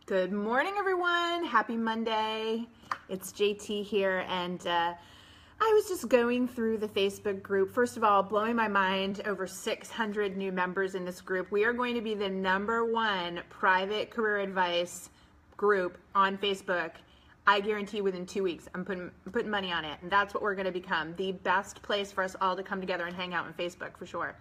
Good morning, everyone. Happy Monday. It's JT here, and I was just going through the Facebook group. First of all, blowing my mind, over 600 new members in this group. We are going to be the #1 private career advice group on Facebook. I guarantee within 2 weeks. I'm putting money on it, and that's what we're going to become. The best place for us all to come together and hang out on Facebook, for sure.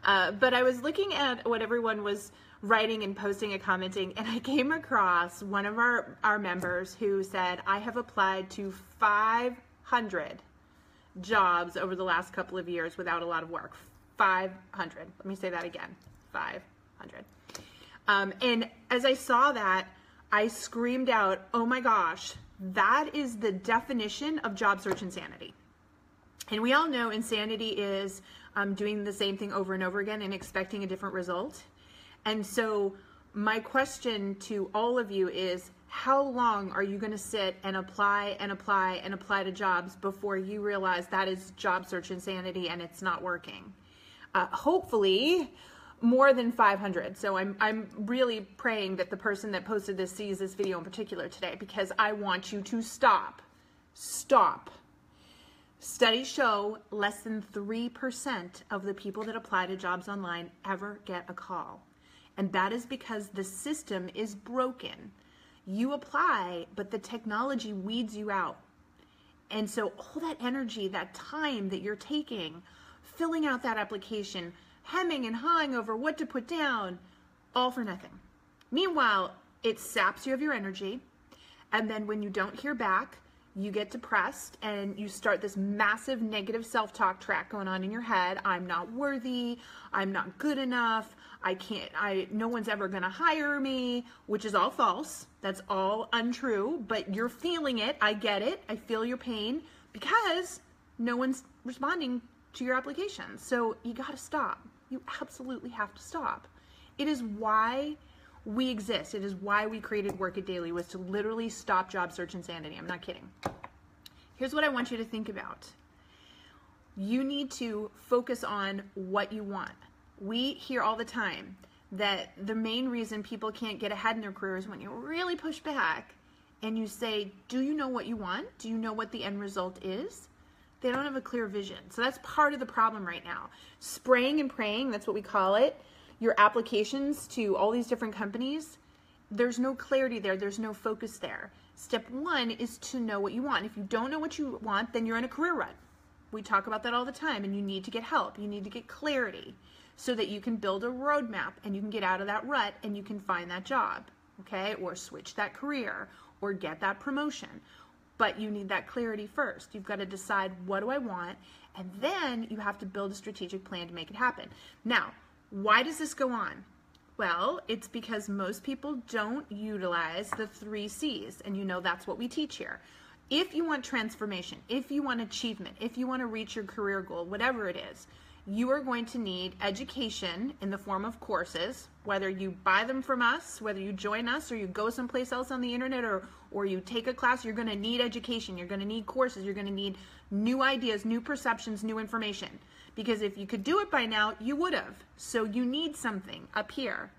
But I was looking at what everyone was writing and posting and commenting, and I came across one of our members who said, I have applied to 500 jobs over the last couple of years without a lot of work. 500. Let me say that again. 500. And as I saw that, I screamed out, oh my gosh, that is the definition of job search insanity. And we all know insanity is doing the same thing over and over again and expecting a different result. And so my question to all of you is, how long are you going to sit and apply and apply and apply to jobs before you realize that is job search insanity and it's not working? Hopefully more than 500. So I'm really praying that the person that posted this sees this video in particular today, because I want you to stop. Stop. Studies show less than 3% of the people that apply to jobs online ever get a call. And that is because the system is broken. You apply, but the technology weeds you out. And so all that energy, that time that you're taking, filling out that application, hemming and hawing over what to put down, all for nothing. Meanwhile, it saps you of your energy. And then when you don't hear back, you get depressed and you start this massive negative self-talk track going on in your head. I'm not worthy. I'm not good enough. No one's ever going to hire me, which is all false. That's all untrue, but you're feeling it. I get it. I feel your pain because no one's responding to your application. So you got to stop. You absolutely have to stop. It is why we exist. It is why we created Work It Daily, was to literally stop job search insanity. I'm not kidding. Here's what I want you to think about. You need to focus on what you want. We hear all the time that the main reason people can't get ahead in their careers is when you really push back and you say, do you know what you want? Do you know what the end result is? They don't have a clear vision. So that's part of the problem right now. Spraying and praying, that's what we call it. Your applications to all these different companies, there's no clarity there. There's no focus there. Step 1 is to know what you want. If you don't know what you want, then you're in a career rut. We talk about that all the time, and you need to get help. You need to get clarity so that you can build a roadmap and you can get out of that rut and you can find that job, okay? Or switch that career or get that promotion. But you need that clarity first. You've got to decide, what do I want? And then you have to build a strategic plan to make it happen. Now, why does this go on? Well, it's because most people don't utilize the 3 C's, and you know that's what we teach here. If you want transformation, if you want achievement, if you want to reach your career goal, whatever it is, you are going to need education in the form of courses, whether you buy them from us, whether you join us, or you go someplace else on the internet, or you take a class. You're going to need education. You're going to need courses. You're going to need new ideas, new perceptions, new information. Because if you could do it by now, you would have. So you need something up here.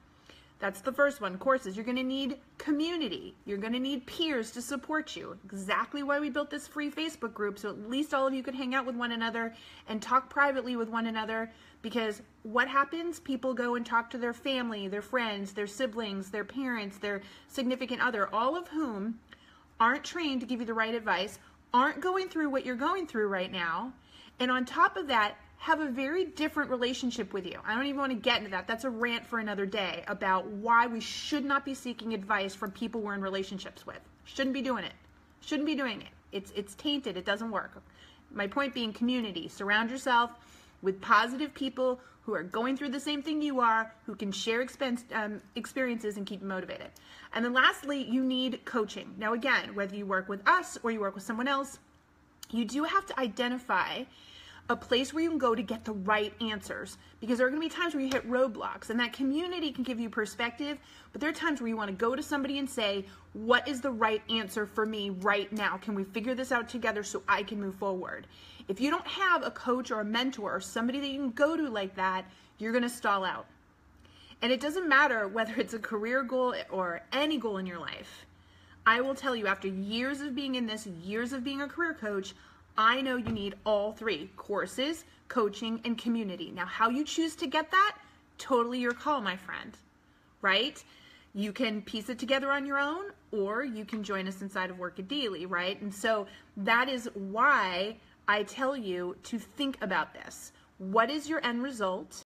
That's the first one, courses. You're going to need community. You're going to need peers to support you. Exactly why we built this free Facebook group, so at least all of you could hang out with one another and talk privately with one another. Because what happens? People go and talk to their family, their friends, their siblings, their parents, their significant other, all of whom aren't trained to give you the right advice, aren't going through what you're going through right now, and on top of that, have a very different relationship with you. I don't even want to get into that. That's a rant for another day about why we should not be seeking advice from people we're in relationships with. Shouldn't be doing it. Shouldn't be doing it. It's tainted. It doesn't work. My point being community. Surround yourself with positive people who are going through the same thing you are, who can share experiences and keep you motivated. And then lastly, you need coaching. Now again, whether you work with us or you work with someone else, you do have to identify a place where you can go to get the right answers, because there are going to be times where you hit roadblocks, and that community can give you perspective, but there are times where you want to go to somebody and say, what is the right answer for me right now? Can we figure this out together so I can move forward? If you don't have a coach or a mentor or somebody that you can go to like that, you're going to stall out. And it doesn't matter whether it's a career goal or any goal in your life. I will tell you, after years of being in this, years of being a career coach, I know you need all three: courses, coaching, and community. Now, how you choose to get that, totally your call, my friend, right? You can piece it together on your own, or you can join us inside of Work It Daily, right? And so that is why I tell you to think about this. What is your end result?